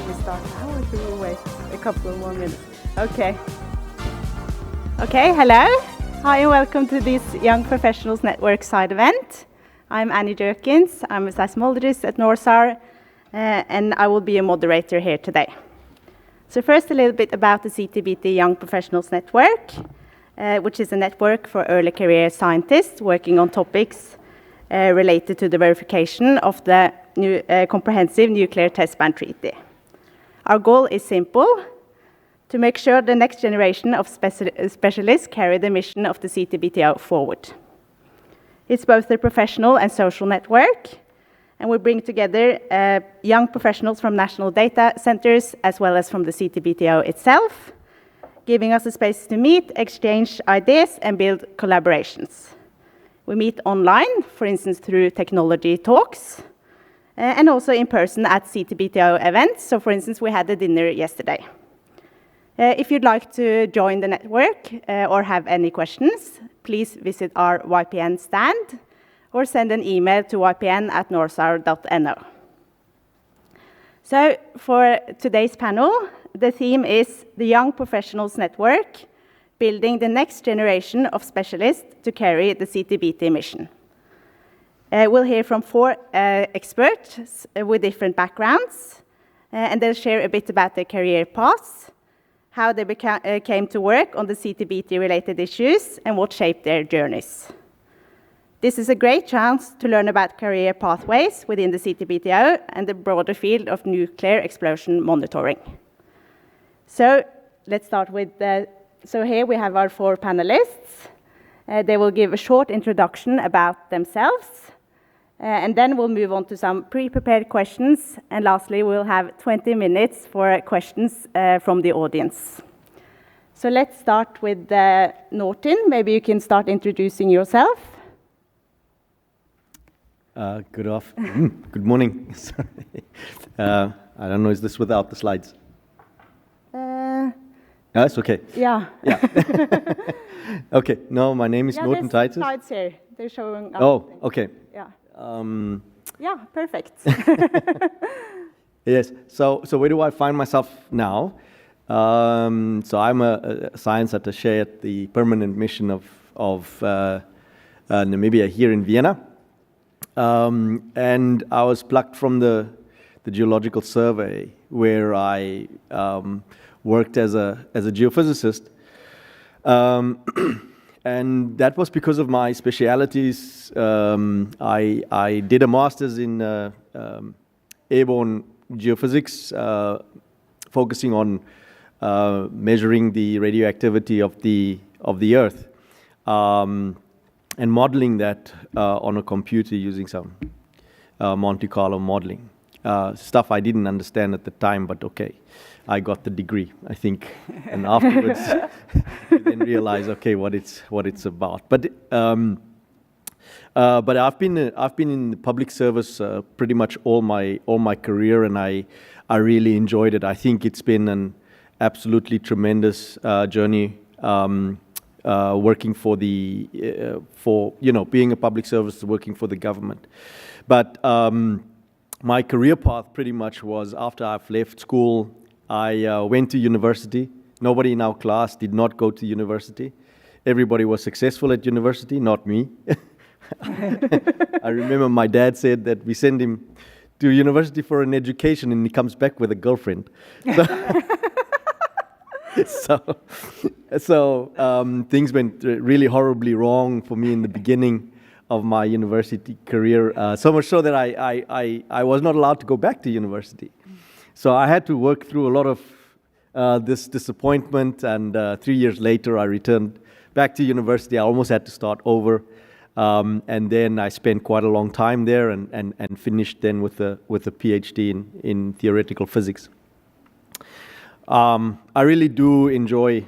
we start now or should we wait a couple of more minutes? Okay, hello. Hi and welcome to this Young Professionals Network side event. I'm Annie Jerkins. I'm a seismologist at NORSAR, and I will be a moderator here today. So first, a little bit about the CTBT Young Professionals Network, which is a network for early career scientists working on topics related to the verification of the new, Comprehensive Nuclear Test Ban Treaty. Our goal is simple: to make sure the next generation of specialists carry the mission of the CTBTO forward. It's both a professional and social network, and we bring together young professionals from national data centers as well as from the CTBTO itself, giving us a space to meet, exchange ideas, and build collaborations. We meet online, for instance, through technology talks, and also in person at CTBTO events. So, for instance, we had a dinner yesterday. If you'd like to join the network or have any questions, please visit our YPN stand or send an email to ypn@norsar.no. So, for today's panel, the theme is the Young Professionals Network, building the next generation of specialists to carry the CTBT mission. We'll hear from 4 experts with different backgrounds, and they'll share a bit about their career paths, how they came to work on the CTBT-related issues, and what shaped their journeys. This is a great chance to learn about career pathways within the CTBTO and the broader field of nuclear explosion monitoring. So let's start with so here we have our 4 panelists. They will give a short introduction about themselves, and then we'll move on to some pre-prepared questions, and lastly we'll have 20 minutes for questions from the audience. So let's start with Nortin. Maybe you can start introducing yourself. Good morning. Sorry. I don't know, is this without the slides? That's okay. Yeah. Okay. No, my name is Nortin There's Titus. slides here. They're showing up. Oh, okay. Yeah. Yeah, perfect. Yes. So where do I find myself now? So I'm a science attaché at the permanent mission of Namibia here in Vienna, and I was plucked from the Geological Survey, where I worked as a geophysicist, and that was because of my specialities. I did a master's in airborne geophysics, focusing on measuring the radioactivity of the Earth, and modeling that on a computer using some Monte Carlo modeling. Stuff I didn't understand at the time, but okay, I got the degree, I think, and afterwards you then realize, okay, what it's about. But I've been in the public service pretty much all my career, and I really enjoyed it. I think it's been an absolutely tremendous journey, working for being a public service, working for the government. But my career path pretty much was, after I've left school, I went to university. Nobody in our class did not go to university. Everybody was successful at university, not me. I remember my dad said that we send him to university for an education and he comes back with a girlfriend. So things went really horribly wrong for me in the beginning of my university career, so much so that I was not allowed to go back to university. So I had to work through a lot of this disappointment, and 3 years later I returned back to university. I almost had to start over, and then I spent quite a long time there and finished then with a PhD in theoretical physics. I really do enjoy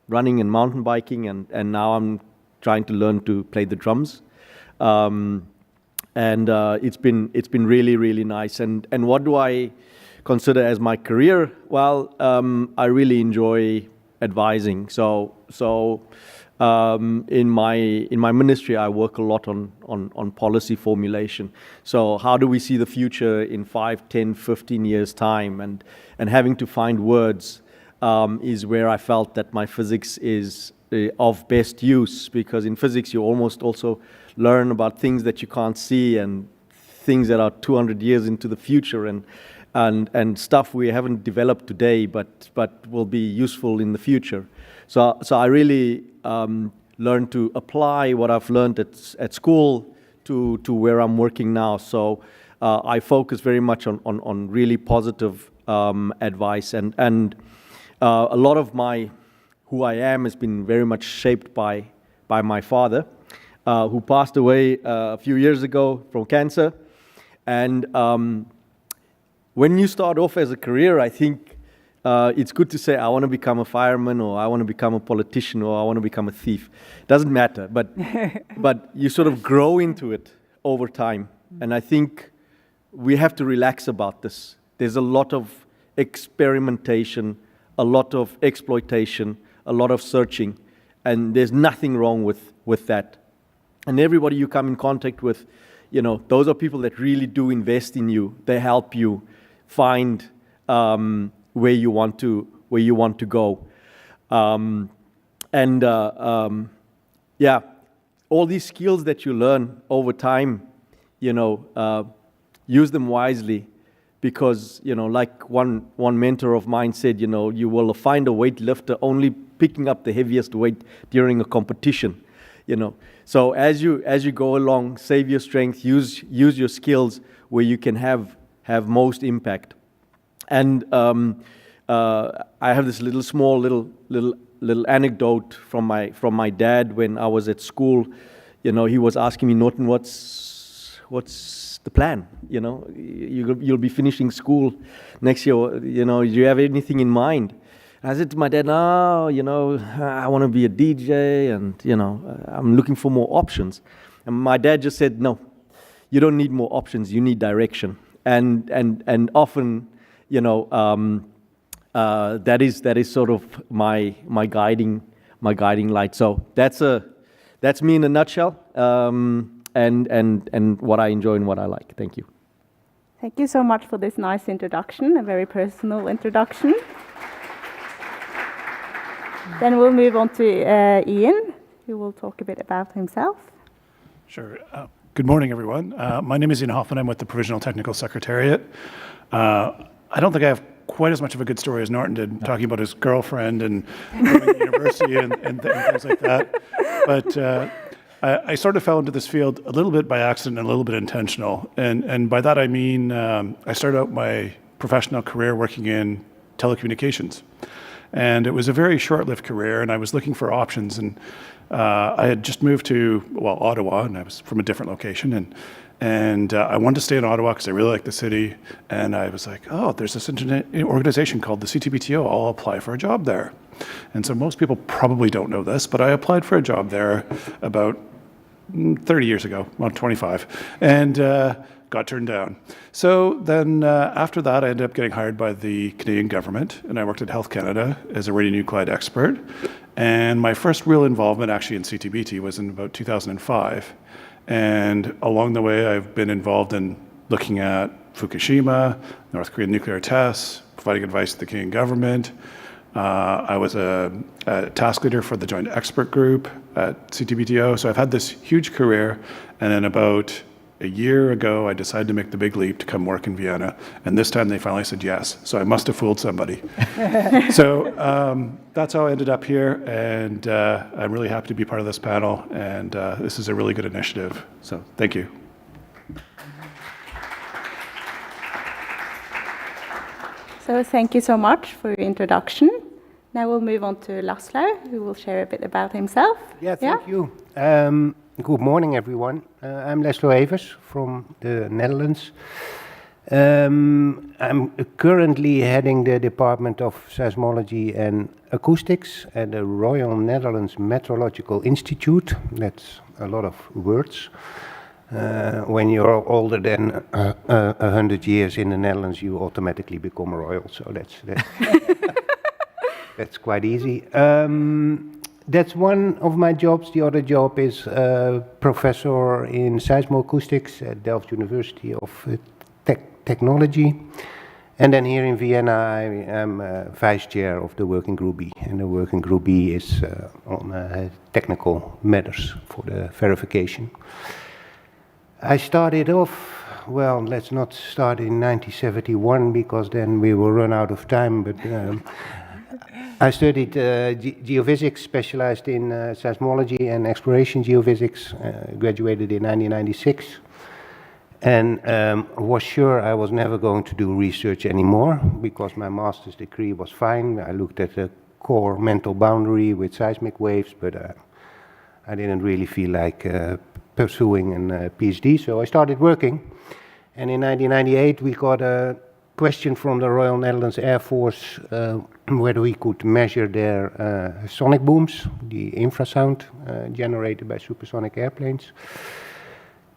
running and mountain biking, and now I'm trying to learn to play the drums, and it's been really nice. And what do I consider as my career? Well, I really enjoy advising. So in my ministry, I work a lot on policy formulation. So how do we see the future in 5, 10, 15 years' time? And having to find words is where I felt that my physics is of best use, because in physics you almost also learn about things that you can't see and things that are 200 years into the future, and stuff we haven't developed today but will be useful in the future. So I really learned to apply what I've learned at school to where I'm working now. So I focus very much on really positive advice, and a lot of who I am has been very much shaped by my father, who passed away a few years ago from cancer. And when you start off as a career, I think it's good to say, I want to become a fireman, or I want to become a politician, or I want to become a thief. Doesn't matter, but you sort of grow into it over time. And I think we have to relax about this. There's a lot of experimentation, a lot of exploitation, a lot of searching, and there's nothing wrong with that. And everybody you come in contact with, those are people that really do invest in you. They help you find where you want to go. All these skills that you learn over time, use them wisely, because like one mentor of mine said, you will find a weightlifter only picking up the heaviest weight during a competition. So as you go along, save your strength, use your skills where you can have most impact. And I have this little anecdote from my dad when I was at school. He was asking me, Norton, what's the plan? You'll be finishing school next year. Do you have anything in mind? I said to my dad, no, I want to be a DJ, and I'm looking for more options. And my dad just said, no, you don't need more options. You need direction. And often, that is sort of my guiding light. So that's me in a nutshell, and what I enjoy and what I like. Thank you. Thank you so much for this nice introduction, a very personal introduction. Then we'll move on to Ian, who will talk a bit about himself. Sure. Good morning, everyone. My name is Ian Hoffman. I'm with the Provisional Technical Secretariat. I don't think I have quite as much of a good story as Norton did, talking about his girlfriend and going to university and things like that. But I sort of fell into this field a little bit by accident and a little bit intentional. And by that I mean I started out my professional career working in telecommunications. And it was a very short-lived career, and I was looking for options. And I had just moved to, Ottawa, and I was from a different location. And I wanted to stay in Ottawa because I really like the city. And I was like, oh, there's this organization called the CTBTO. I'll apply for a job there. And so most people probably don't know this, but I applied for a job there about 30 years ago, 25, and got turned down. So then after that, I ended up getting hired by the Canadian government, and I worked at Health Canada as a radionuclide expert. And my first real involvement actually in CTBT was in about 2005. And along the way, I've been involved in looking at Fukushima, North Korean nuclear tests, providing advice to the Canadian government. I was a task leader for the Joint Expert Group at CTBTO. So I've had this huge career. And then about a year ago, I decided to make the big leap to come work in Vienna. And this time they finally said yes. So I must have fooled somebody. So that's how I ended up here. And I'm really happy to be part of this panel. And this is a really good initiative. So thank you. So thank you so much for your introduction. Now we'll move on to Laszlo, who will share a bit about himself. Thank you. Good morning, everyone. I'm Laszlo Evers from the Netherlands. I'm currently heading the Department of Seismology and Acoustics at the Royal Netherlands Meteorological Institute. That's a lot of words. When you're older than 100 years in the Netherlands, you automatically become royal. So that's quite easy. That's one of my jobs. The other job is professor in seismoacoustics at Delft University of Technology. And then here in Vienna, I am vice chair of the Working Group B. And the Working Group B is on technical matters for the verification. I started off, well, let's not start in 1971 because then we will run out of time. But I studied geophysics, specialized in seismology and exploration geophysics, graduated in 1996. And was sure I was never going to do research anymore because my master's degree was fine. I looked at the core mental boundary with seismic waves, but I didn't really feel like pursuing a PhD, so I started working. And in 1998 we got a question from the Royal Netherlands Air Force whether we could measure their sonic booms, the infrasound generated by supersonic airplanes.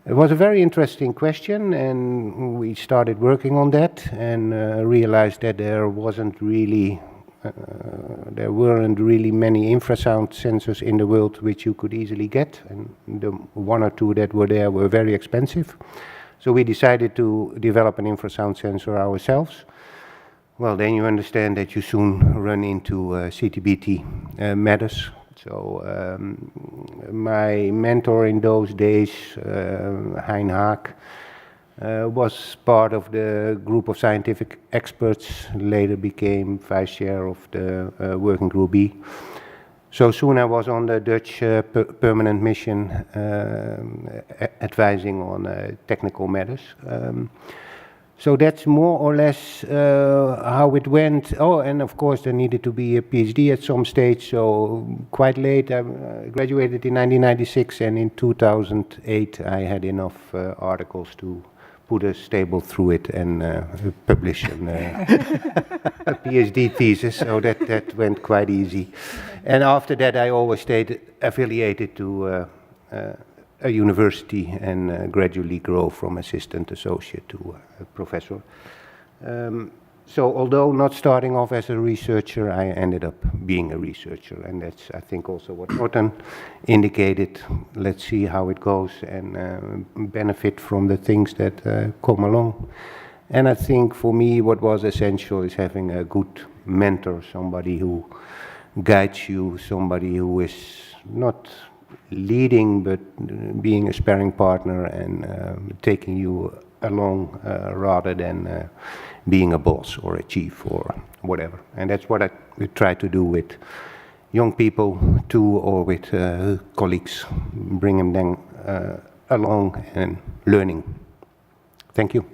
It was a very interesting question, and we started working on that and realized that there weren't really many infrasound sensors in the world which you could easily get, and the one or two that were there were very expensive. So we decided to develop an infrasound sensor ourselves. Well, then you understand that you soon run into CTBT matters. So my mentor in those days, Hein Haak, was part of the group of scientific experts, later became vice chair of the Working Group B. So soon I was on the Dutch permanent mission advising on technical matters. So that's more or less how it went. Oh, and of course there needed to be a PhD at some stage, so quite late. I graduated in 1996, and in 2008 I had enough articles to put a stable through it and publish a PhD thesis, so that went quite easy. And after that I always stayed affiliated to a university and gradually grow from assistant associate to a professor. So although not starting off as a researcher, I ended up being a researcher, and that's, I think, also what Norton indicated. Let's see how it goes and benefit from the things that come along. And I think for me what was essential is having a good mentor, somebody who guides you, somebody who is not leading but being a sparring partner and taking you along rather than being a boss or a chief or whatever. And that's what I try to do with young people too, or with colleagues, bring them along and learning. Thank you.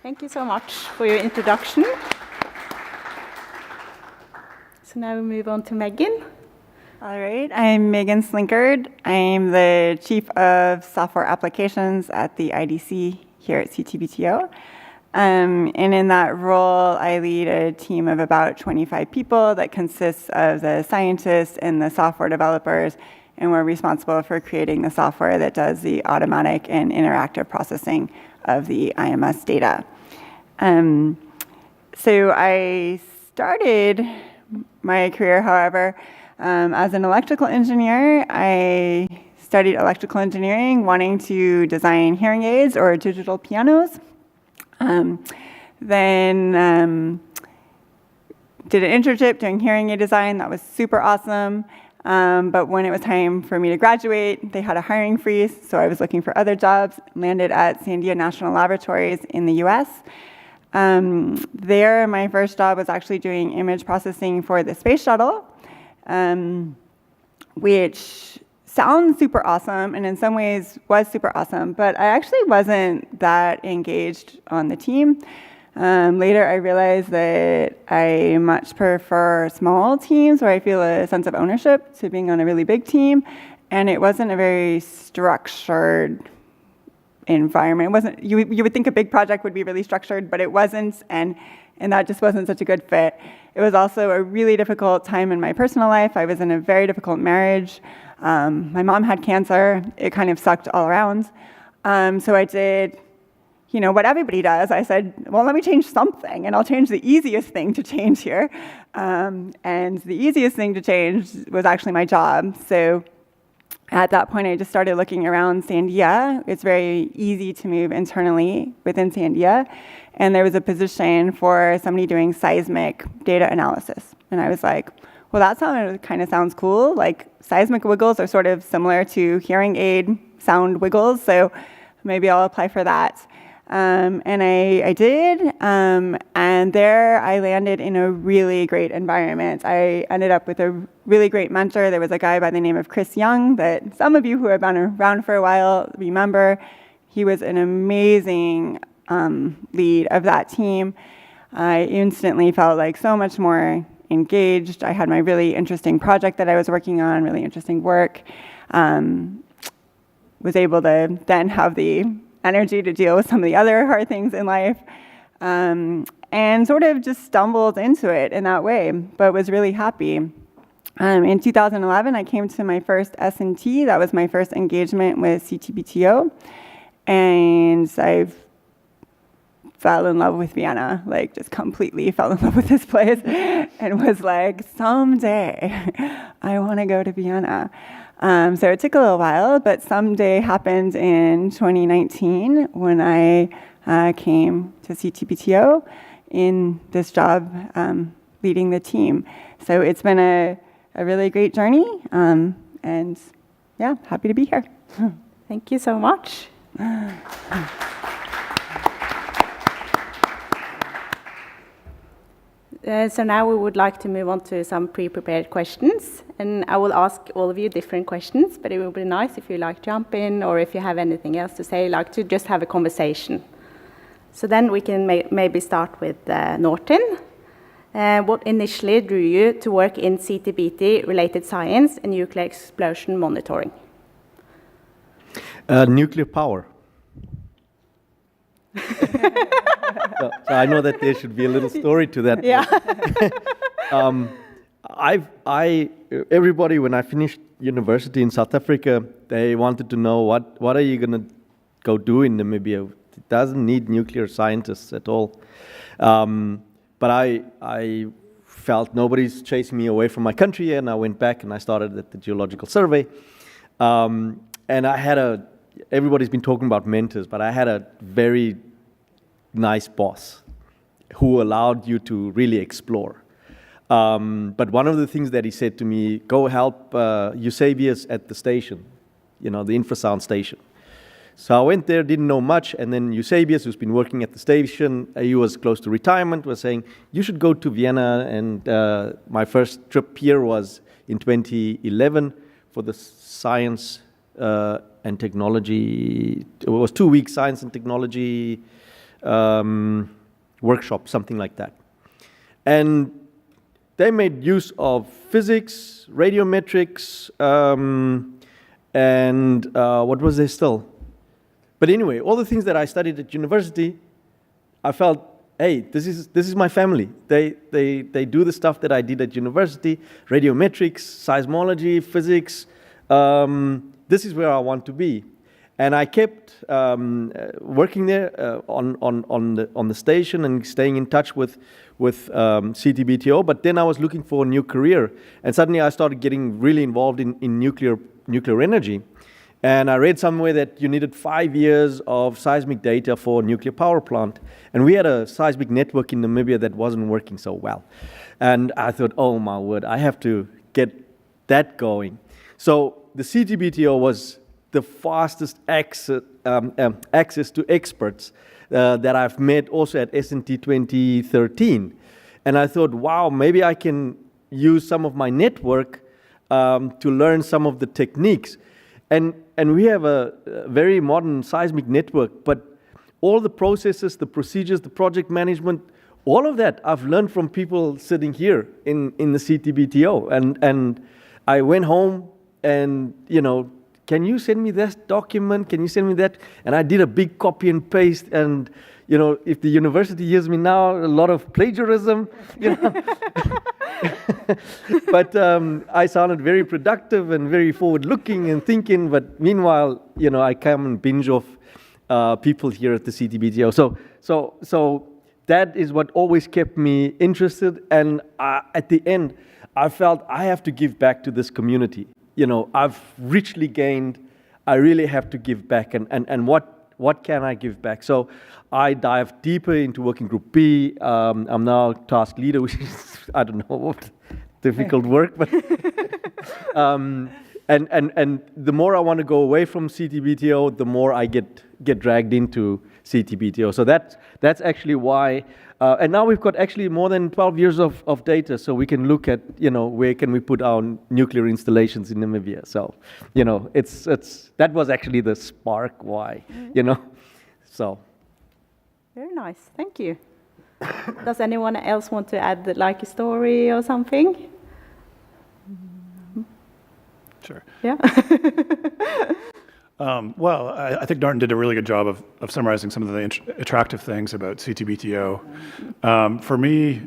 Thank you so much for your introduction. So now we move on to Megan. All right, I'm Megan Slinkard. I'm the Chief of Software Applications at the IDC here at CTBTO. And in that role, I lead a team of about 25 people that consists of the scientists and the software developers, and we're responsible for creating the software that does the automatic and interactive processing of the IMS data. So I started my career, however, as an electrical engineer. I studied electrical engineering, wanting to design hearing aids or digital pianos. Then did an internship doing hearing aid design. That was super awesome. But when it was time for me to graduate, they had a hiring freeze, so I was looking for other jobs, landed at Sandia National Laboratories in the US. There, my first job was actually doing image processing for the space shuttle, which sounds super awesome, and in some ways was super awesome, but I actually wasn't that engaged on the team. Later, I realized that I much prefer small teams where I feel a sense of ownership to being on a really big team, and it wasn't a very structured environment. It wasn't. You would think a big project would be really structured, but it wasn't, and that just wasn't such a good fit. It was also a really difficult time in my personal life. I was in a very difficult marriage. My mom had cancer. It kind of sucked all around. So I did, what everybody does. I said, well, let me change something, and I'll change the easiest thing to change here. And the easiest thing to change was actually my job. So at that point, I just started looking around Sandia. It's very easy to move internally within Sandia. And there was a position for somebody doing seismic data analysis. And I was like, well, that kind of sounds cool. Like seismic wiggles are sort of similar to hearing aid sound wiggles. So maybe I'll apply for that. And I did. And there I landed in a really great environment. I ended up with a really great mentor. There was a guy by the name of Chris Young that some of you who have been around for a while remember. He was an amazing lead of that team. I instantly felt like so much more engaged. I had my really interesting project that I was working on, really interesting work. Was able to then have the energy to deal with some of the other hard things in life, and sort of just stumbled into it in that way, but was really happy. In 2011, I came to my first S&T. That was my first engagement with CTBTO, and I fell in love with Vienna, like just completely fell in love with this place, and was like, someday I want to go to Vienna. So it took a little while, but someday happened in 2019 when I came to CTBTO in this job leading the team. So it's been a really great journey, and yeah, happy to be here. Thank you so much. So now we would like to move on to some pre-prepared questions, and I will ask all of you different questions, but it would be nice if you like jump in, or if you have anything else to say, like to just have a conversation. So then we can maybe start with Norton. What initially drew you to work in CTBT-related science and nuclear explosion monitoring? Nuclear power. So I know that there should be a little story to that. Yeah. Everybody, when I finished university in South Africa, they wanted to know what are you going to go do in Namibia? It doesn't need nuclear scientists at all. But I felt nobody's chasing me away from my country, and I went back and I started at the Geological Survey. And I had everybody's been talking about mentors, but I had a very nice boss who allowed you to really explore. But one of the things that he said to me, go help Eusebius at the station, the infrasound station. So I went there, didn't know much, and then Eusebius, who's been working at the station, he was close to retirement, was saying, you should go to Vienna, and my first trip here was in 2011 for the science and technology. It was 2 weeks science and technology workshop, something like that. And they made use of physics, radiometrics, and what was there still? But anyway, all the things that I studied at university, I felt, hey, this is my family. They do the stuff that I did at university, radiometrics, seismology, physics. This is where I want to be. And I kept working there on the station and staying in touch with CTBTO. But then I was looking for a new career, and suddenly I started getting really involved in nuclear energy. And I read somewhere that you needed 5 years of seismic data for a nuclear power plant. And we had a seismic network in Namibia that wasn't working so well. And I thought, oh my word, I have to get that going. So the CTBTO was the fastest access to experts that I've met also at S&T 2013. And I thought, wow, maybe I can use some of my network to learn some of the techniques. And we have a very modern seismic network, but all the processes, the procedures, the project management, all of that I've learned from people sitting here in the CTBTO. And I went home and, can you send me this document? Can you send me that? And I did a big copy and paste. And, if the university hears me now, a lot of plagiarism, But I sounded very productive and very forward-looking and thinking. But meanwhile, I come and binge off people here at the CTBTO. So that is what always kept me interested. And at the end, I felt I have to give back to this community. You know, I've richly gained. I really have to give back. And what can I give back? So I dive deeper into Working Group B. I'm now task leader, which is, I don't know, what difficult work, but and the more I want to go away from CTBTO, the more I get dragged into CTBTO. So that's actually why. And now we've got actually more than 12 years of data, so we can look at, you know, where can we put our nuclear installations in Namibia. So, you know, it's that was actually the spark why, you know. So. Very nice. Thank you. Does anyone else want to add like a story or something? Sure. Yeah. Well, I think Norton did a really good job of summarizing some of the attractive things about CTBTO. For me,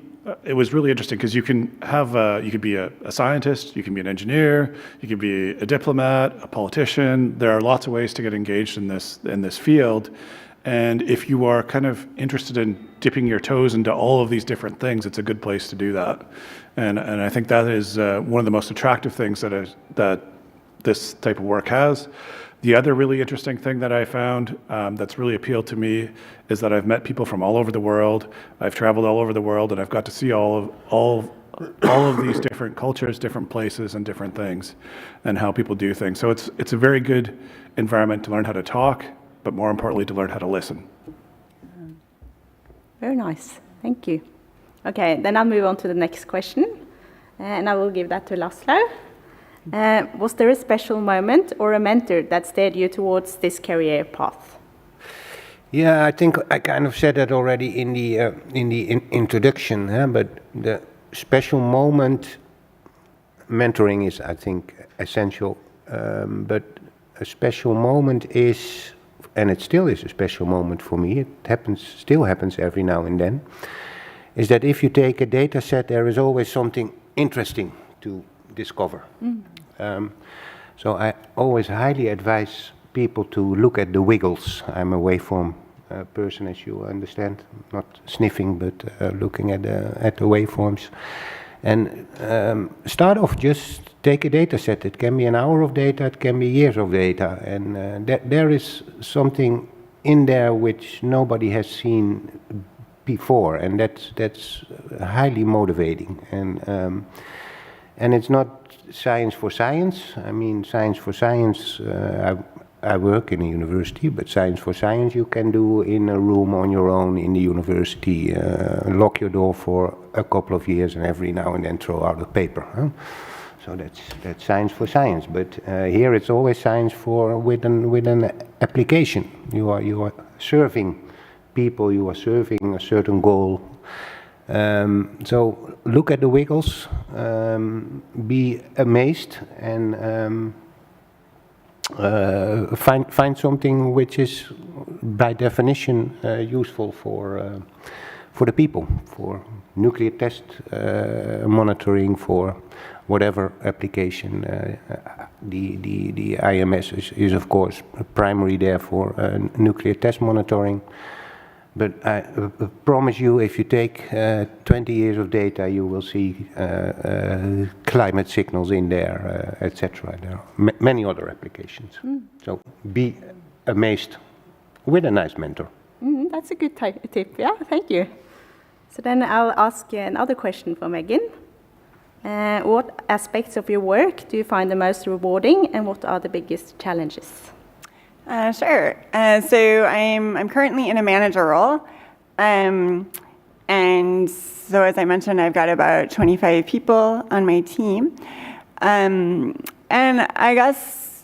it was really interesting because you could be a scientist, you can be an engineer, you can be a diplomat, a politician. There are lots of ways to get engaged in this field. And if you are kind of interested in dipping your toes into all of these different things, it's a good place to do that. And I think that is one of the most attractive things that this type of work has. The other really interesting thing that I found that's really appealed to me is that I've met people from all over the world. I've traveled all over the world, and I've got to see all of these different cultures, different places, and different things, and how people do things. So it's a very good environment to learn how to talk, but more importantly, to learn how to listen. Very nice. Thank you. Okay, then I'll move on to the next question, and I will give that to Laszlo. Was there a special moment or a mentor that steered you towards this career path? Yeah, I think I kind of said that already in the introduction, but the special moment, mentoring is, I think, essential, but a special moment is, and it still is a special moment for me, still happens every now and then, is that if you take a data set, there is always something interesting to discover. So I always highly advise people to look at the wiggles. I'm a waveform person, as you understand, not sniffing, but looking at the waveforms. And start off, just take a data set. It can be an hour of data, it can be years of data, and there is something in there which nobody has seen before, and that's highly motivating. And it's not science for science. I mean, science for science, I work in a university, but science for science you can do in a room on your own in the university, lock your door for a couple of years and every now and then throw out a paper. Huh? So that's science for science. But here it's always science with an application. You are serving people, you are serving a certain goal. So look at the wiggles, be amazed, and find something which is by definition useful for the people, for nuclear test monitoring, for whatever application. The IMS is of course primary there for nuclear test monitoring. But I promise you, if you take 20 years of data, you will see climate signals in there, etc. There are many other applications. So be amazed with a nice mentor. That's a good tip, yeah, thank you. So then I'll ask you another question for Megan. What aspects of your work do you find the most rewarding, and what are the biggest challenges? Sure. So I'm currently in a manager role, and so as I mentioned, I've got about 25 people on my team, and I guess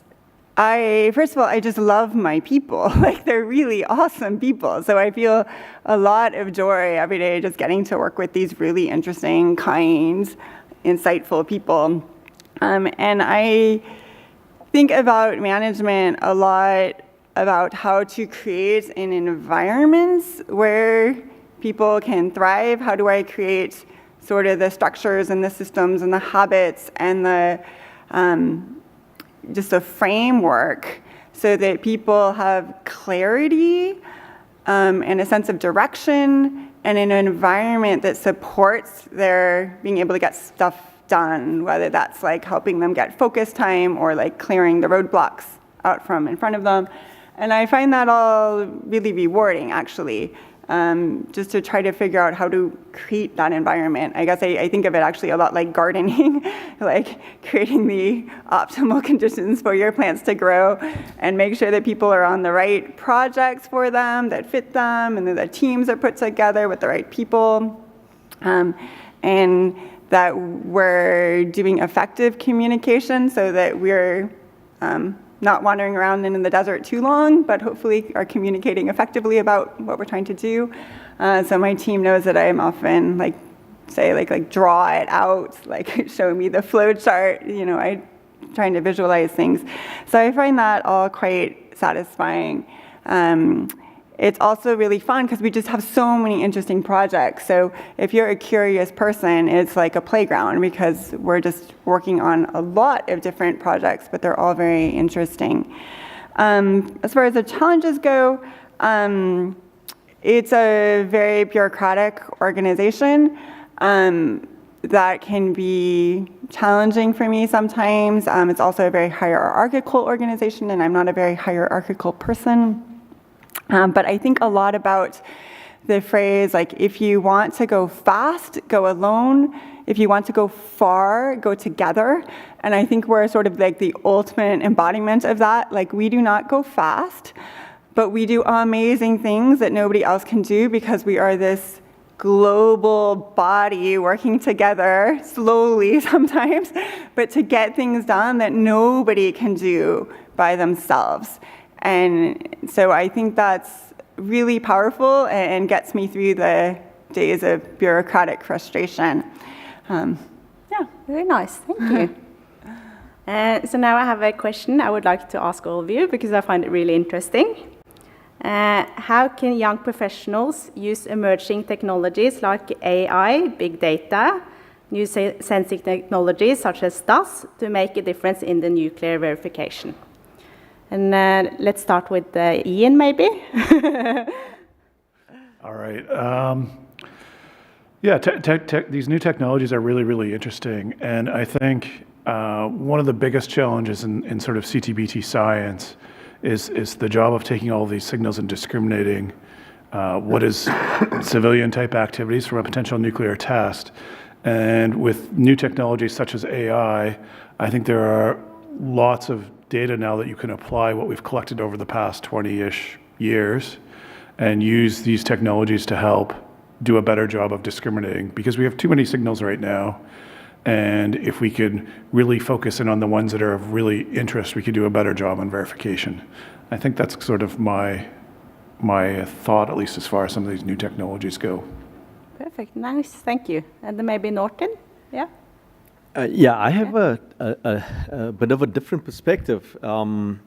first of all, I just love my people. Like, they're really awesome people. So I feel a lot of joy every day just getting to work with these really interesting, kind, insightful people, and I think about management a lot, about how to create an environment where people can thrive. How do I create sort of the structures and the systems and the habits and the just a framework so that people have clarity and a sense of direction and an environment that supports their being able to get stuff done, whether that's like helping them get focus time or like clearing the roadblocks out from in front of them. And I find that all really rewarding, actually, just to try to figure out how to create that environment. I guess I think of it actually a lot like gardening, like creating the optimal conditions for your plants to grow and make sure that people are on the right projects for them that fit them, and that the teams are put together with the right people, and that we're doing effective communication so that we're not wandering around in the desert too long, but hopefully are communicating effectively about what we're trying to do. So my team knows that I'm often like draw it out, like show me the flow chart. I'm trying to visualize things. So I find that all quite satisfying. It's also really fun because we just have so many interesting projects. So if you're a curious person, it's like a playground because we're just working on a lot of different projects, but they're all very interesting. As far as the challenges go, it's a very bureaucratic organization that can be challenging for me sometimes. It's also a very hierarchical organization, and I'm not a very hierarchical person. But I think a lot about the phrase, like, if you want to go fast, go alone. If you want to go far, go together. And I think we're sort of like the ultimate embodiment of that. Like, we do not go fast, but we do amazing things that nobody else can do because we are this global body working together, slowly sometimes, but to get things done that nobody can do by themselves. And so I think that's really powerful and gets me through the days of bureaucratic frustration. Yeah, very nice. Thank you. So now I have a question I would like to ask all of you because I find it really interesting. How can young professionals use emerging technologies like AI, big data, new sensing technologies such as DAS to make a difference in the nuclear verification? And let's start with Ian, maybe. All right. Yeah, these new technologies are really, really interesting. And I think one of the biggest challenges in sort of CTBT science is the job of taking all of these signals and discriminating what is civilian type activities from a potential nuclear test. And with new technologies such as AI, I think there are lots of data now that you can apply what we've collected over the past 20-ish years and use these technologies to help do a better job of discriminating, because we have too many signals right now. And if we could really focus in on the ones that are of really interest, we could do a better job on verification. I think that's sort of my thought, at least as far as some of these new technologies go. Perfect, nice, thank you. And then maybe Norton, yeah? Yeah, I have a bit of a different perspective. Obviously,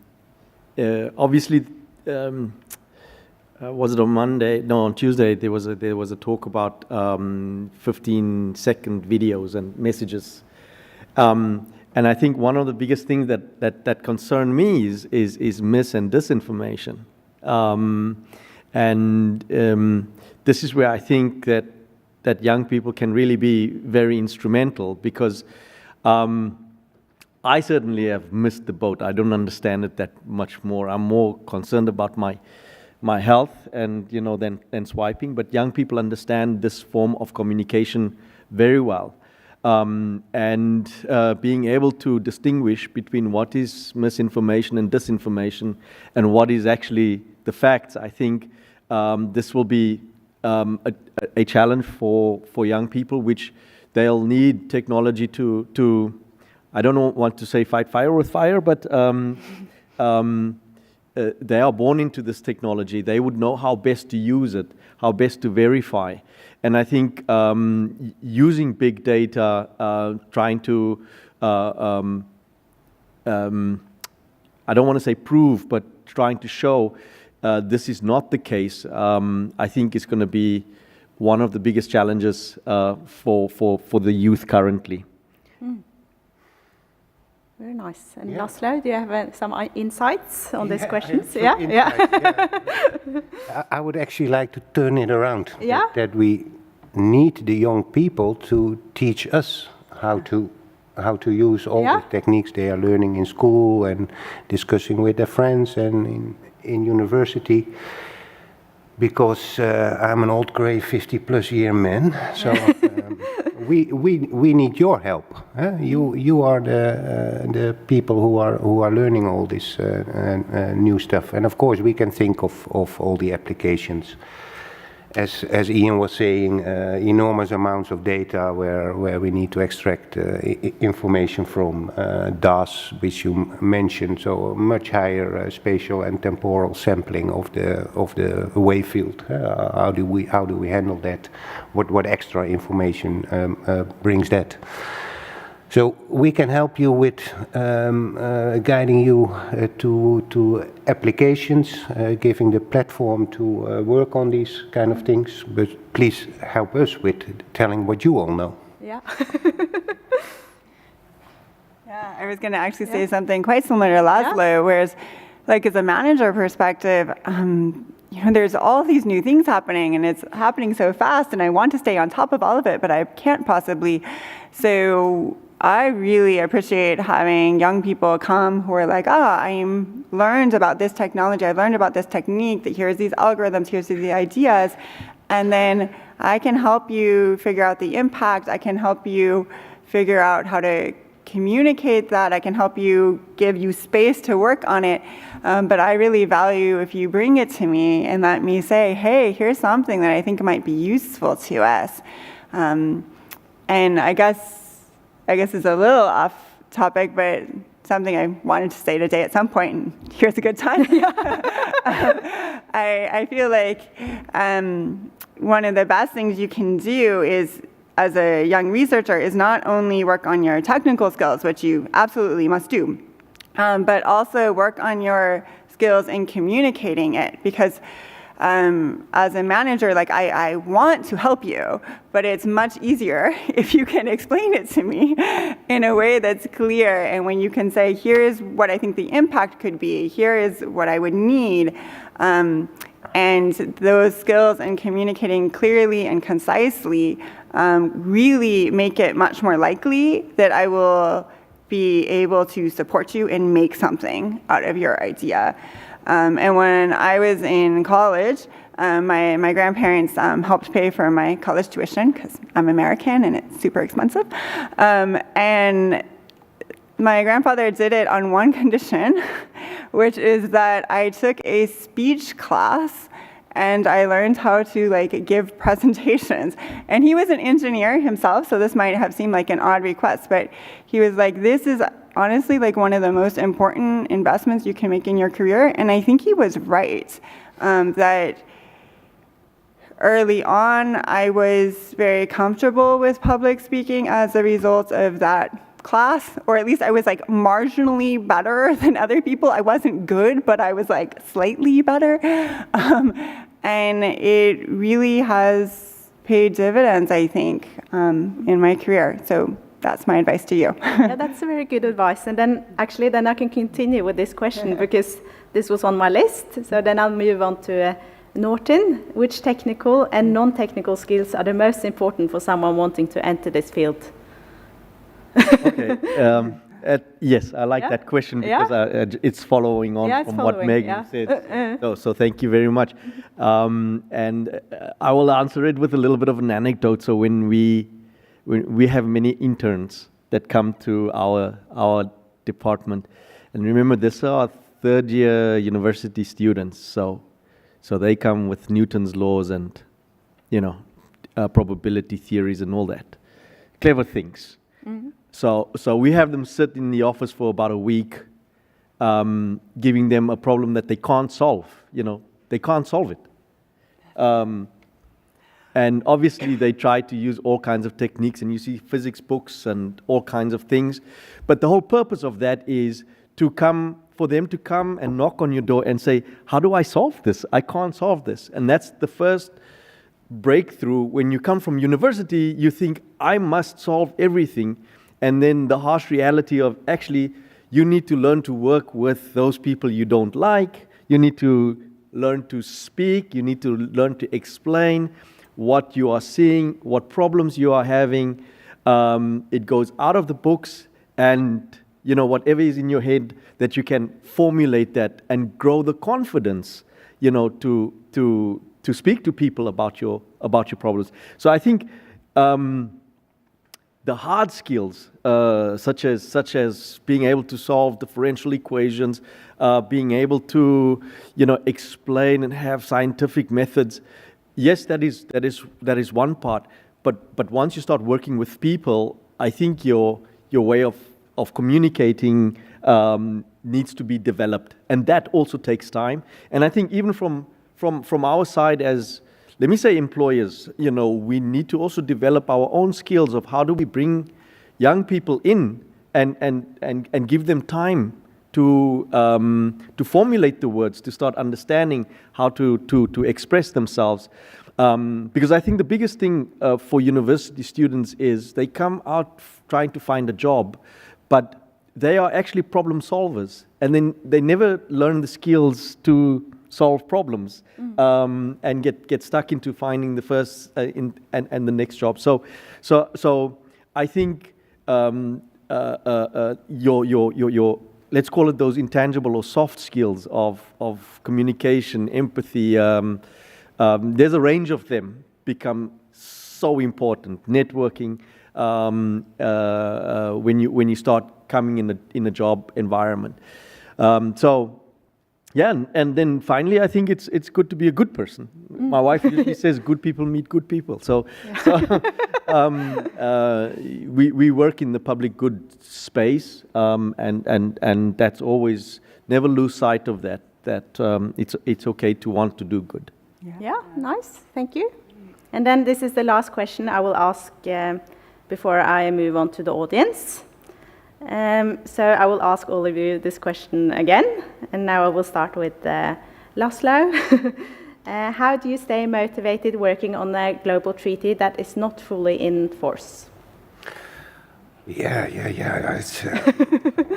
was it on Monday? No, on Tuesday there was a talk about 15-second videos and messages, and I think one of the biggest things that concern me is mis and disinformation, and this is where I think that young people can really be very instrumental, because I certainly have missed the boat. I don't understand it that much more. I'm more concerned about my health and than swiping. But young people understand this form of communication very well, and being able to distinguish between what is misinformation and disinformation and what is actually the facts. I think this will be a challenge for young people, which they'll need technology to I don't want to say fight fire with fire, but they are born into this technology. They would know how best to use it, how best to verify. And I think using big data, trying to, I don't want to say prove, but trying to show this is not the case, I think is going to be one of the biggest challenges for the youth currently. Very nice. And Yeah. Laszlo, do you have some insights on these Yeah, I questions? have Yeah, some yeah. insights, yeah. I would actually like to turn it around. Yeah. That we need the young people to teach us how to use all Yeah. the techniques they are learning in school and discussing with their friends and in university. Because I'm an old grey 50+ year man, so we need your help. You are the people who are learning all this new stuff, and of course we can think of all the applications. As Ian was saying, enormous amounts of data where we need to extract information from DAS, which you mentioned, so a much higher spatial and temporal sampling of the wave field. How do we handle that? What extra information brings that? So we can help you with guiding you to applications, giving the platform to work on these kind of things, but please help us with telling what you all know. Yeah. Yeah, I was going to actually say something quite similar to Laszlo, whereas, like, as a manager perspective, there's all these new things happening, and it's happening so fast, and I want to stay on top of all of it, but I can't possibly. So I really appreciate having young people come who are like, I learned about this technology, I learned about this technique, that here's these algorithms, here's the ideas, and then I can help you figure out the impact, I can help you figure out how to communicate that, I can help you, give you space to work on it, but I really value if you bring it to me and let me say, hey, here's something that I think might be useful to us. And I guess it's a little off topic, but something I wanted to say today at some point, and here's a good time. I feel like one of the best things you can do is, as a young researcher, is not only work on your technical skills, which you absolutely must do, but also work on your skills in communicating it, because as a manager, like I want to help you, but it's much easier if you can explain it to me in a way that's clear, and when you can say, here's what I think the impact could be, here is what I would need, and those skills in communicating clearly and concisely really make it much more likely that I will be able to support you and make something out of your idea. And when I was in college, my grandparents helped pay for my college tuition because I'm American and it's super expensive. And my grandfather did it on one condition, which is that I took a speech class and I learned how to give presentations. And he was an engineer himself, so this might have seemed like an odd request, but he was like, this is honestly one of the most important investments you can make in your career. And I think he was right, that early on I was very comfortable with public speaking as a result of that class, or at least I was marginally better than other people. I wasn't good, but I was slightly better. And it really has paid dividends, I think, in my career. So that's my advice to you. Yeah, that's a very good advice. And then I can continue with this question because this was on my list. So then I'll move on to Norton. Which technical and non-technical skills are the most important for someone wanting to enter this field? Okay. Yes, I like that question because it's following on from what Megan said. So thank you very much. And I will answer it with a little bit of an anecdote. So when we have many interns that come to our department, and remember, these are third-year university students. So they come with Newton's laws and probability theories and all that clever things. Mm-hmm. So we have them sit in the office for about a week, giving them a problem that they can't solve. They can't solve it. And obviously they try to use all kinds of techniques, and you see physics books and all kinds of things. But the whole purpose of that is for them to come and knock on your door and say, how do I solve this? I can't solve this. And that's the first breakthrough. When you come from university, you think, I must solve everything. And then the harsh reality of actually you need to learn to work with those people you don't like. You need to learn to speak. You need to learn to explain what you are seeing, what problems you are having. It goes out of the books, and whatever is in your head, that you can formulate that and grow the confidence, to speak to people about your problems. So I think the hard skills, such as being able to solve differential equations, being able to explain and have scientific methods. Yes, that is one part. But once you start working with people, I think your way of communicating needs to be developed, and that also takes time. And I think even from our side as, let me say, employers, we need to also develop our own skills of how do we bring young people in and give them time to formulate the words, to start understanding how to express themselves. Because I think the biggest thing for university students is they come out trying to find a job, but they are actually problem solvers, and then they never learn the skills to solve problems, and get stuck into finding the first and the next job. So I think your let's call it those intangible or soft skills of communication, empathy. There's a range of them become so important. Networking, when you start coming in a job environment. Yeah, and then finally, I think it's good to be a good person. My wife usually says, "Good people meet good people." So we work in the public good space, and that's always, never lose sight of that. It's okay to want to do good. Yeah, nice. Thank you. And then this is the last question I will ask before I move on to the audience. So I will ask all of you this question again, and now I will start with Laszlo. How do you stay motivated working on a global treaty that is not fully in force? Yeah.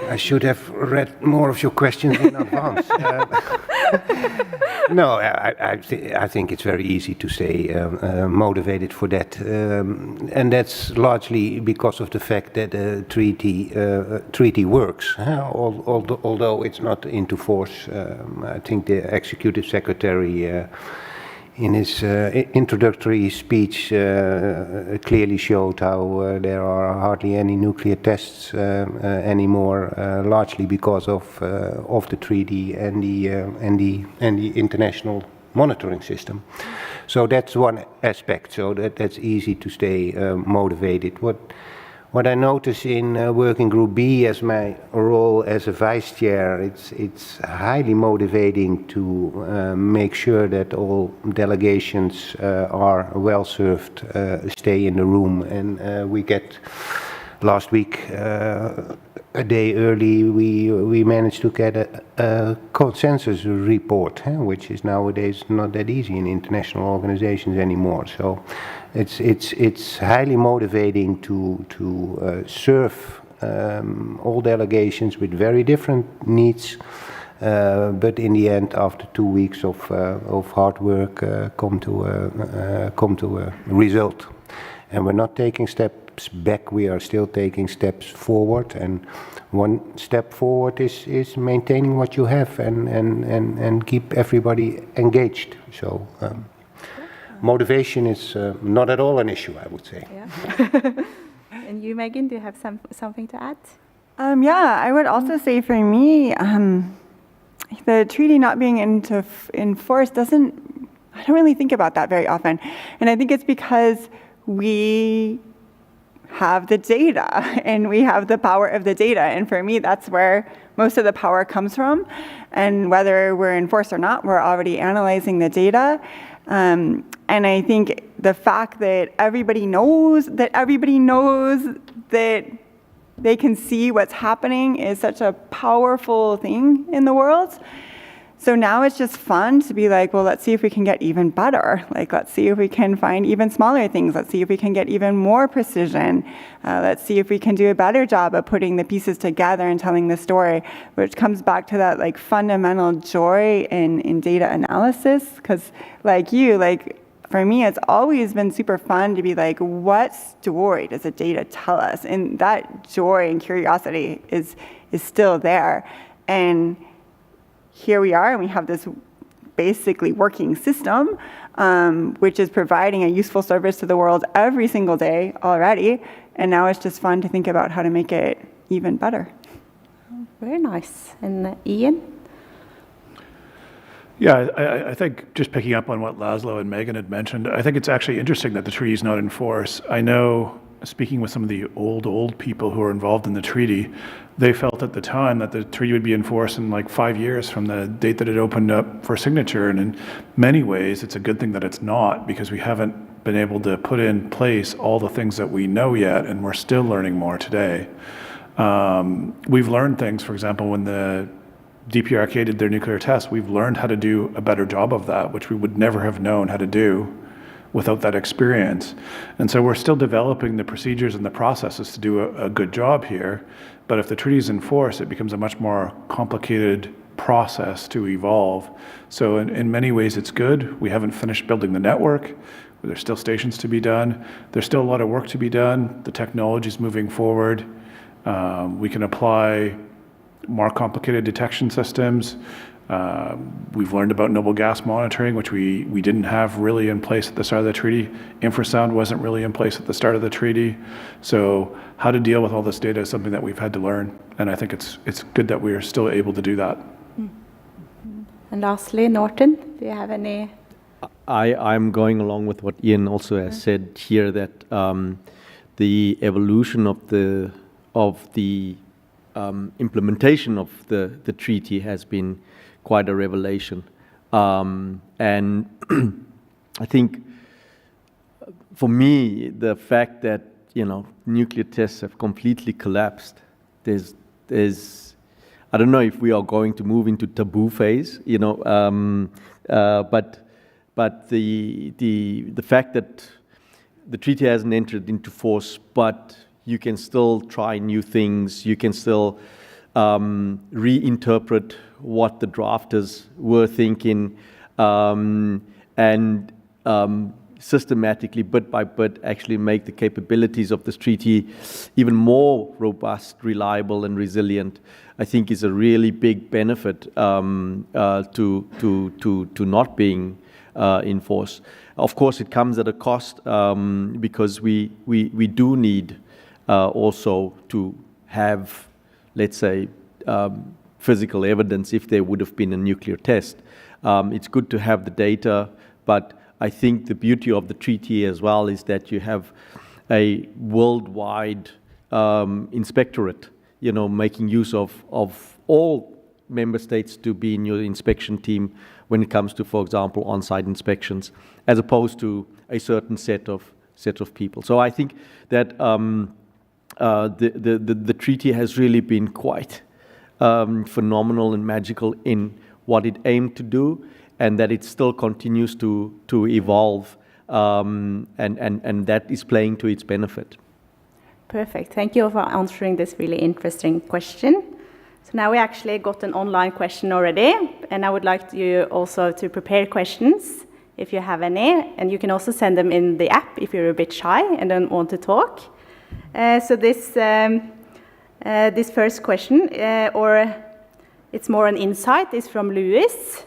I should have read more of your questions in advance. No, I think it's very easy to stay motivated for that, and that's largely because of the fact that the treaty works. Although it's not into force, I think the executive secretary, in his introductory speech, clearly showed how there are hardly any nuclear tests anymore, largely because of the treaty and the international monitoring system. So that's one aspect. So that's easy to stay motivated. What I notice in Working Group B as my role as a vice chair, it's highly motivating to make sure that all delegations are well served, stay in the room, and we get, last week, a day early, we managed to get a consensus report, which is nowadays not that easy in international organizations anymore. So it's highly motivating to serve all delegations with very different needs, but in the end, after 2 weeks of hard work, come to a result. And we're not taking steps back, we are still taking steps forward, and one step forward is maintaining what you have and keep everybody engaged. So motivation is not at all an issue, I would say. Yeah. And you, Megan, do you have something to add? Yeah, I would also say for me, the treaty not being in force I don't really think about that very often. And I think it's because we have the data and we have the power of the data. And for me, that's where most of the power comes from. And whether we're in force or not, we're already analyzing the data. And I think the fact that everybody knows that they can see what's happening is such a powerful thing in the world. So now it's just fun to be like, well, let's see if we can get even better. Like, let's see if we can find even smaller things. Let's see if we can get even more precision. Let's see if we can do a better job of putting the pieces together and telling the story, which comes back to that like fundamental joy in data analysis. Because like you, like for me, it's always been super fun to be like, what story does the data tell us? And that joy and curiosity is still there. And here we are, and we have this basically working system, which is providing a useful service to the world every single day already. And now it's just fun to think about how to make it even better. Very nice. And Ian? Yeah, I think just picking up on what Laszlo and Megan had mentioned, I think it's actually interesting that the treaty is not in force. I know, speaking with some of the old people who are involved in the treaty, they felt at the time that the treaty would be in force in like 5 years from the date that it opened up for signature. And in many ways, it's a good thing that it's not, because we haven't been able to put in place all the things that we know yet, and we're still learning more today. We've learned things, for example, when the DPRK did their nuclear test, we've learned how to do a better job of that, which we would never have known how to do without that experience. And so we're still developing the procedures and the processes to do a good job here. But if the treaty is in force, it becomes a much more complicated process to evolve. So in many ways, it's good. We haven't finished building the network. There's still stations to be done. There's still a lot of work to be done. The technology is moving forward. We can apply more complicated detection systems. We've learned about noble gas monitoring, which we didn't have really in place at the start of the treaty. Infrasound wasn't really in place at the start of the treaty. So how to deal with all this data is something that we've had to learn. And I think it's good that we are still able to do that. And lastly, Norton, do you have any? I'm going along with what Ian also has said here, that the evolution of the implementation of the treaty has been quite a revelation. And I think for me, the fact that, nuclear tests have completely collapsed, there's I don't know if we are going to move into taboo phase, but the fact that the treaty hasn't entered into force, but you can still try new things, you can still reinterpret what the drafters were thinking, and systematically, bit by bit, actually make the capabilities of this treaty even more robust, reliable, and resilient, I think is a really big benefit to not being in force. Of course, it comes at a cost, because we do need also to have, let's say, physical evidence if there would have been a nuclear test. It's good to have the data, but I think the beauty of the treaty as well is that you have a worldwide inspectorate, making use of all member states to be in your inspection team when it comes to, for example, on-site inspections, as opposed to a certain set of people. So I think that the treaty has really been quite phenomenal and magical in what it aimed to do, and that it still continues to evolve, and that is playing to its benefit. Perfect. Thank you for answering this really interesting question. So now we actually got an online question already, and I would like you also to prepare questions if you have any, and you can also send them in the app if you're a bit shy and don't want to talk. So this first question, or it's more an insight, is from Louis,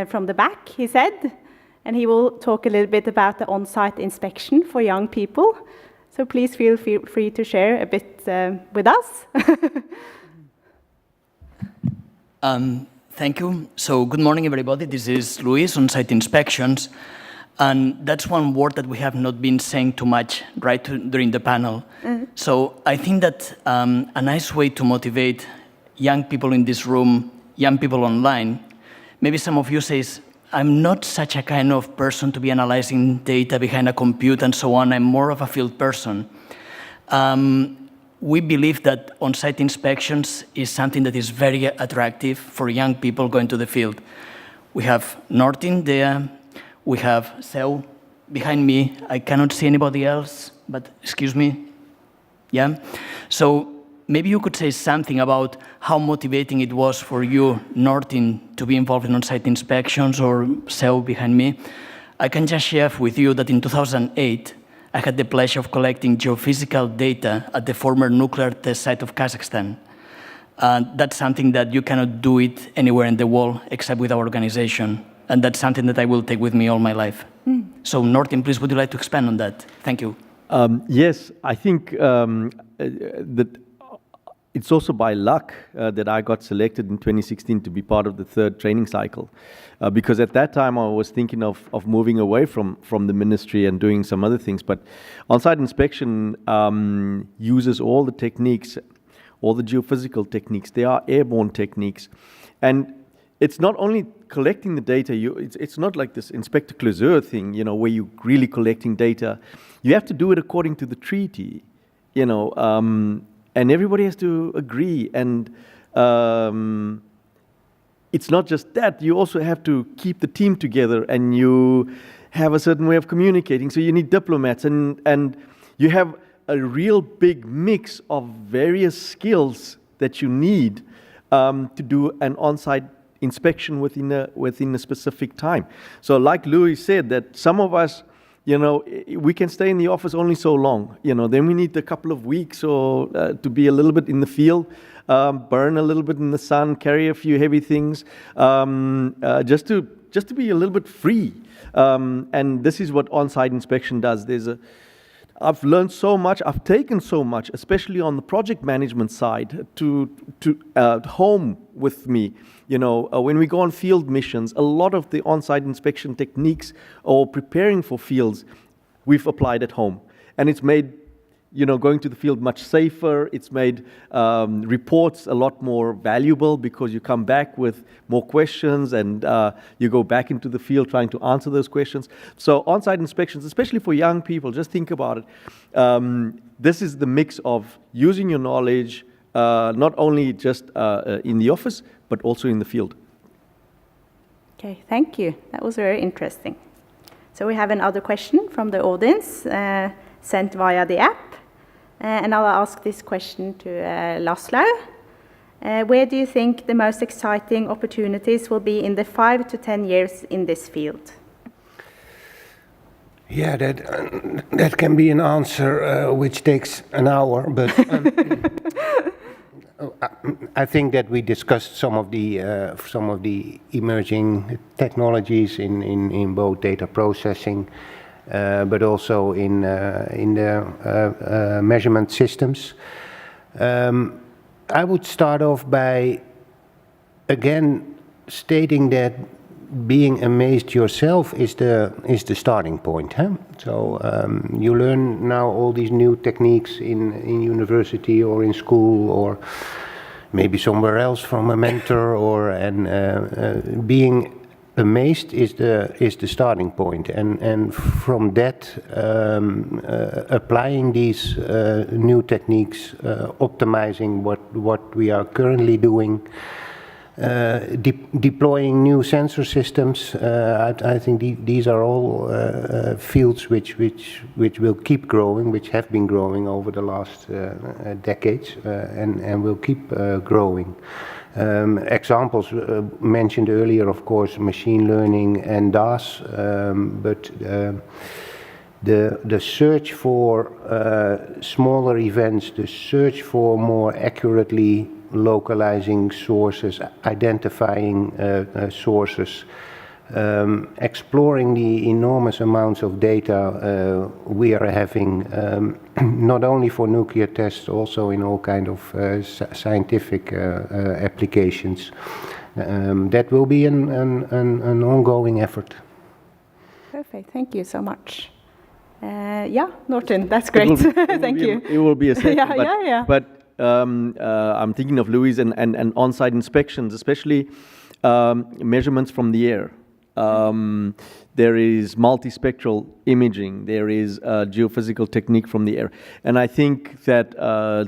from the back, he said, and he will talk a little bit about the on-site inspection for young people. So please feel free to share a bit with us. Thank you. So good morning, everybody. This is Luis, on-site inspections. And that's one word that we have not been saying too much during the panel. Mm-hmm. So I think that a nice way to motivate young people in this room, young people online, maybe some of you say, I'm not such a kind of person to be analyzing data behind a computer and so on. I'm more of a field person. We believe that on-site inspections is something that is very attractive for young people going to the field. We have Nortin there. We have Seu behind me. I cannot see anybody else, but excuse me. Yeah. So maybe you could say something about how motivating it was for you, Nortin, to be involved in on-site inspections, or Seu behind me. I can just share with you that in 2008, I had the pleasure of collecting geophysical data at the former nuclear test site of Kazakhstan. That's something that you cannot do it anywhere in the world except with our organization. And that's something that I will take with me all my life. So Nortin, please, would you like to expand on that? Thank you. Yes, I think that it's also by luck that I got selected in 2016 to be part of the third training cycle. Because at that time I was thinking of moving away from the ministry and doing some other things. But on-site inspection uses all the techniques, all the geophysical techniques. They are airborne techniques. And it's not only collecting the data, it's not like this Inspector Clouseau thing, where you're really collecting data. You have to do it according to the treaty, and everybody has to agree. And it's not just that, you also have to keep the team together, and you have a certain way of communicating. So you need diplomats, and you have a real big mix of various skills that you need to do an on-site inspection within a specific time. So like Louis said, that some of us, we can stay in the office only so long. Then we need a couple of weeks or to be a little bit in the field, burn a little bit in the sun, carry a few heavy things, just to be a little bit free. And this is what on-site inspection does. I've learned so much, I've taken so much, especially on the project management side, to home with me. When we go on field missions, a lot of the on-site inspection techniques or preparing for fields, we've applied at home. And it's made, going to the field much safer. It's made reports a lot more valuable because you come back with more questions and you go back into the field trying to answer those questions. So on-site inspections, especially for young people, just think about it. This is the mix of using your knowledge, not only just in the office, but also in the field. Okay, thank you. That was very interesting. So we have another question from the audience sent via the app. And I'll ask this question to Laszlo. Where do you think the most exciting opportunities will be in the 5 to 10 years in this field? Yeah, that can be an answer which takes an hour, but I think that we discussed some of the emerging technologies in both data processing, but also in the measurement systems. I would start off by again stating that being amazed yourself is the starting point. So you learn now all these new techniques in university or in school or maybe somewhere else from a mentor, and being amazed is the starting point, and from that applying these new techniques, optimizing what we are currently doing. Deploying new sensor systems. I think these are all fields which will keep growing, which have been growing over the last decades, and will keep growing. Examples mentioned earlier, of course, machine learning and DAS, but the search for smaller events, the search for more accurately localizing sources, identifying sources, exploring the enormous amounts of data we are having, not only for nuclear tests, also in all kind of scientific applications. That will be an ongoing effort. Perfect, thank you so much. Yeah, Nortin, that's great. Thank you. It will be a second, yeah. But I'm thinking of Louis and on-site inspections, especially measurements from the air. There is multispectral imaging. There is geophysical technique from the air. And I think that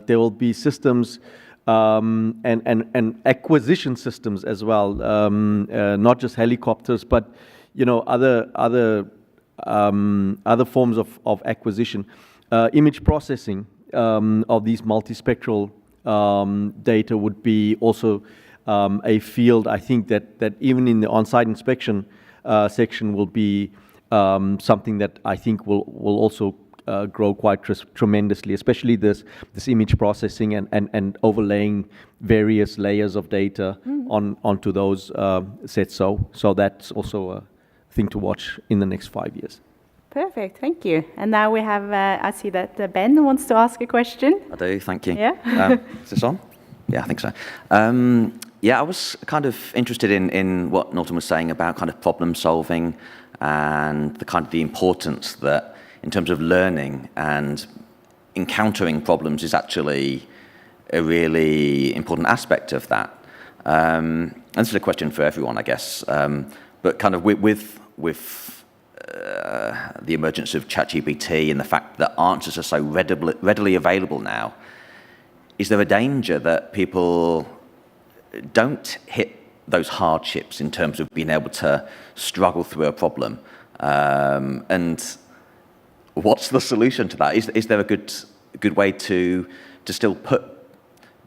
there will be systems and acquisition systems as well, not just helicopters, but other forms of acquisition, image processing of these multispectral data would be also a field. I think that even in the on-site inspection section will be something that I think will also grow quite tremendously, especially this image processing and overlaying various layers of data onto those sets. So that's also a thing to watch in the next 5 years. Perfect, thank you. And now we have, I see that Ben wants to ask a question. I do, thank you. Yeah. Is this on? Yeah, I think so. Yeah, I was kind of interested in what Norton was saying about kind of problem solving and the importance that in terms of learning and encountering problems is actually a really important aspect of that. And this is a question for everyone, I guess. But kind of with the emergence of ChatGPT and the fact that answers are so readily available now, is there a danger that people don't hit those hardships in terms of being able to struggle through a problem? And what's the solution to that? Is there a good way to still put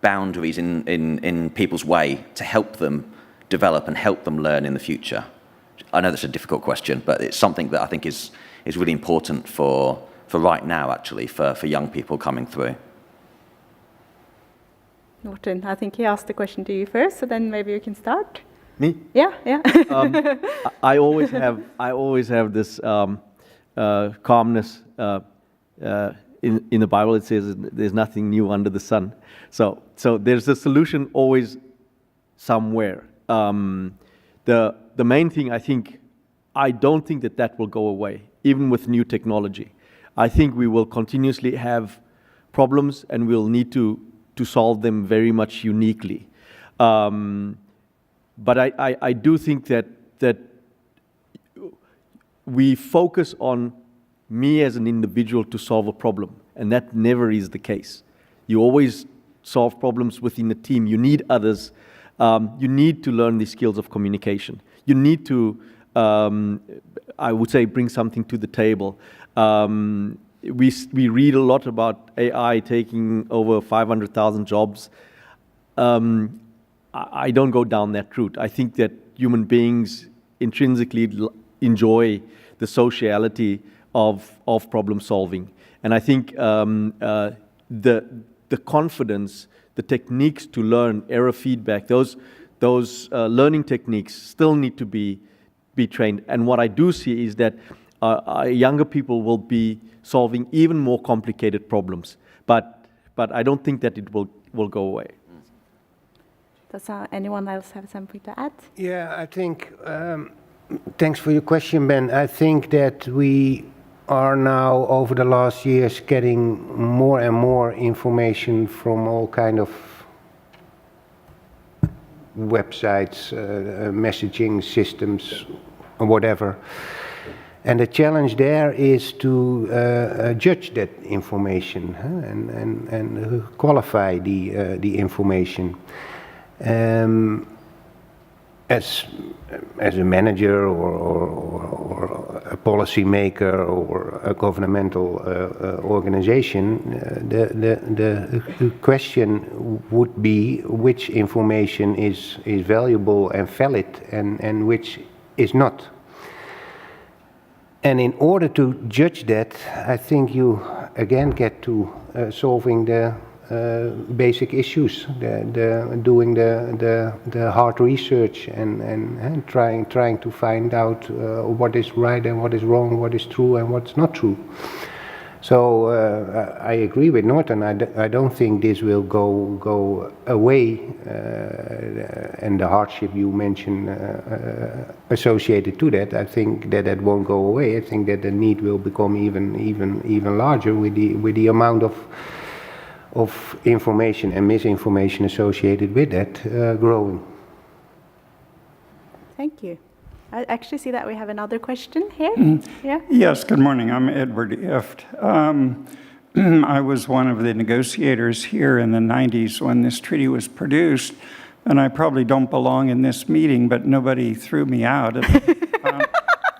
boundaries in people's way to help them develop and help them learn in the future? I know that's a difficult question, but it's something that I think is really important for right now, actually, for young people coming through. Norton, I think he asked the question to you first, so then maybe you can start. Me? Yeah. I always have this calmness. In the Bible, it says there's nothing new under the sun. So there's a solution always somewhere. The main thing, I don't think that will go away, even with new technology. I think we will continuously have problems, and we'll need to solve them very much uniquely. But I do think that we focus on me as an individual to solve a problem, and that never is the case. You always solve problems within a team. You need others. You need to learn the skills of communication. You need to, I would say, bring something to the table. We read a lot about AI taking over 500,000 jobs. I don't go down that route. I think that human beings intrinsically enjoy the sociality of problem solving. And I think the confidence, the techniques to learn, error feedback, those learning techniques still need to be trained. And what I do see is that younger people will be solving even more complicated problems. But I don't think that it will go away. Does anyone else have something to add? Yeah, I think, thanks for your question, Ben. I think that we are now, over the last years, getting more and more information from all kind of websites, messaging systems, or whatever. And the challenge there is to judge that information and qualify the information. As a manager or a policy maker or a governmental organization, the question would be which information is valuable and valid and which is not. And in order to judge that, I think you again get to solving the basic issues, doing the hard research and trying to find out what is right and what is wrong, what is true and what's not true. So I agree with Norton. I don't think this will go away, and the hardship you mentioned associated to that. I think that won't go away. I think that the need will become even larger with the amount of information and misinformation associated with that growing. Thank you. I actually see that we have another question here. Yeah. Yes, good morning. I'm Edward Ift. I was one of the negotiators here in the 90s when this treaty was produced, and I probably don't belong in this meeting, but nobody threw me out. And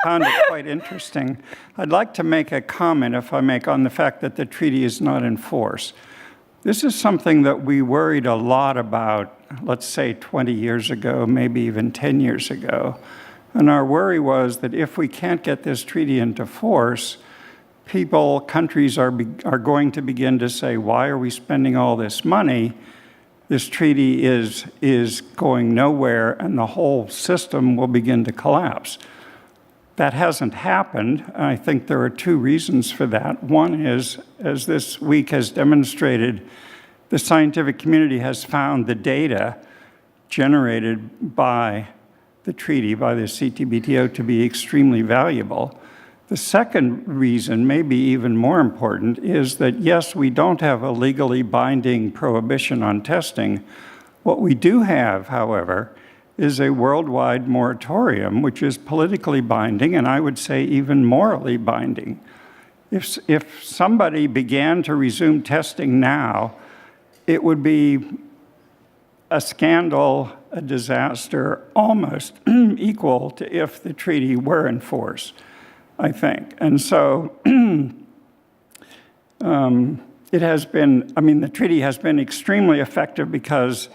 found it quite interesting. I'd like to make a comment, if I may, on the fact that the treaty is not in force. This is something that we worried a lot about, let's say 20 years ago, maybe even 10 years ago. And our worry was that if we can't get this treaty into force, countries are going to begin to say, why are we spending all this money? This treaty is going nowhere, and the whole system will begin to collapse. That hasn't happened. I think there are two reasons for that. One is, as this week has demonstrated, the scientific community has found the data generated by the treaty, by the CTBTO, to be extremely valuable. The second reason, maybe even more important, is that yes, we don't have a legally binding prohibition on testing. What we do have, however, is a worldwide moratorium, which is politically binding, and I would say even morally binding. If somebody began to resume testing now, it would be a scandal, a disaster, almost equal to if the treaty were in force, I think. And so it has been, the treaty has been extremely effective because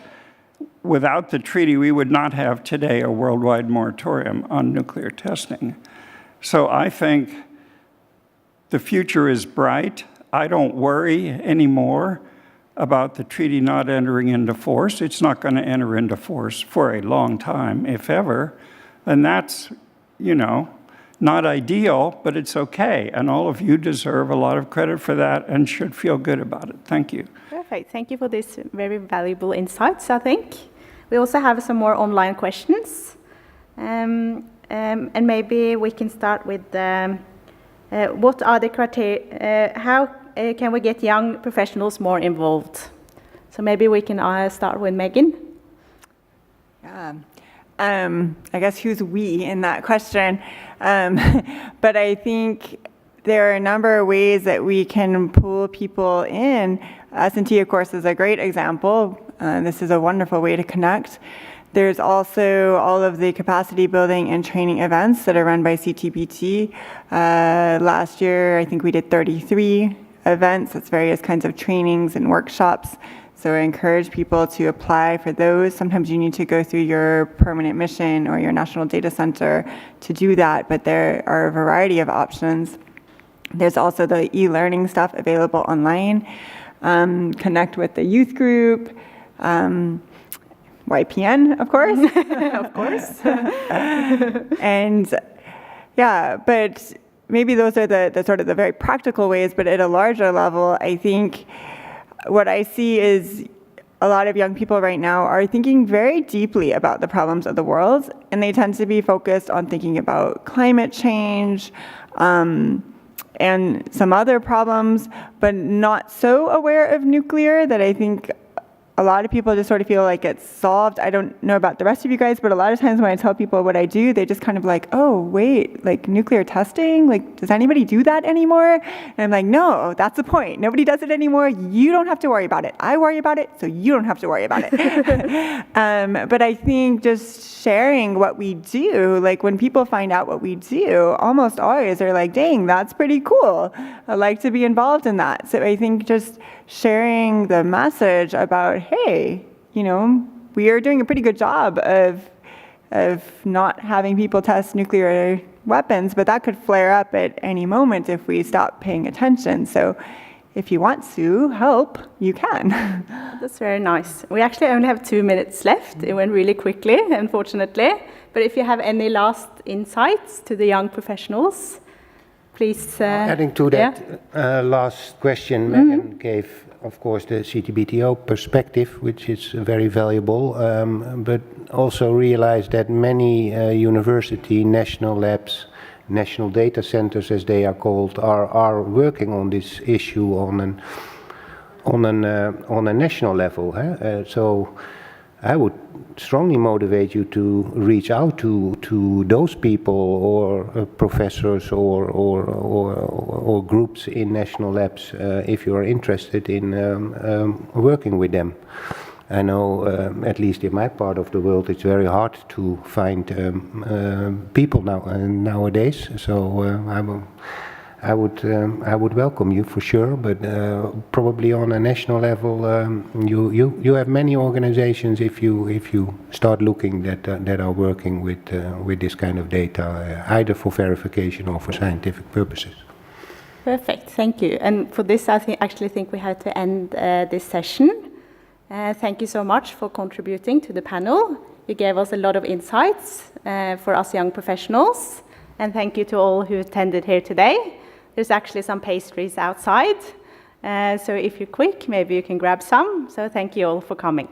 without the treaty, we would not have today a worldwide moratorium on nuclear testing. So I think the future is bright. I don't worry anymore about the treaty not entering into force. It's not going to enter into force for a long time, if ever. And that's, not ideal, but it's okay. And all of you deserve a lot of credit for that and should feel good about it. Thank you. Perfect. Thank you for this very valuable insights, I think. We also have some more online questions. And maybe we can start with what are the criteria, how can we get young professionals more involved? So maybe we can start with Megan. Yeah. I guess who's we in that question? But I think there are a number of ways that we can pull people in. S&T, of course, is a great example. This is a wonderful way to connect. There's also all of the capacity building and training events that are run by CTBT. Last year, I think we did 33 events. That's various kinds of trainings and workshops. So I encourage people to apply for those. Sometimes you need to go through your permanent mission or your national data center to do that, but there are a variety of options. There's also the e-learning stuff available online. Connect with the youth group. YPN, of course. Of course. And yeah, but maybe those are the sort of the very practical ways, but at a larger level, I think what I see is a lot of young people right now are thinking very deeply about the problems of the world, and they tend to be focused on thinking about climate change and some other problems, but not so aware of nuclear that I think a lot of people just sort of feel like it's solved. I don't know about the rest of you guys, but a lot of times when I tell people what I do, they just kind of like, oh, wait, like nuclear testing? Like, does anybody do that anymore? And I'm like, no, that's the point. Nobody does it anymore. You don't have to worry about it. I worry about it, so you don't have to worry about it. But I think just sharing what we do, like when people find out what we do, almost always are like, dang, that's pretty cool. I'd like to be involved in that. So I think just sharing the message about, hey, we are doing a pretty good job of not having people test nuclear weapons, but that could flare up at any moment if we stop paying attention. So if you want to help, you can. That's very nice. We actually only have 2 minutes left. It went really quickly, unfortunately. But if you have any last insights to the young professionals, please. Adding to that last question, Megan gave, of course, the CTBTO perspective, which is very valuable, but also realize that many university national labs, national data centers, as they are called, are working on this issue on a national level. So I would strongly motivate you to reach out to those people or professors or groups in national labs if you are interested in working with them. I know, at least in my part of the world, it's very hard to find people nowadays. So I would welcome you for sure, but probably on a national level, you have many organizations if you start looking that are working with this kind of data, either for verification or for scientific purposes. Perfect, thank you. And for this, I actually think we have to end this session. Thank you so much for contributing to the panel. You gave us a lot of insights for us young professionals. And thank you to all who attended here today. There's actually some pastries outside. So if you're quick, maybe you can grab some. So thank you all for coming.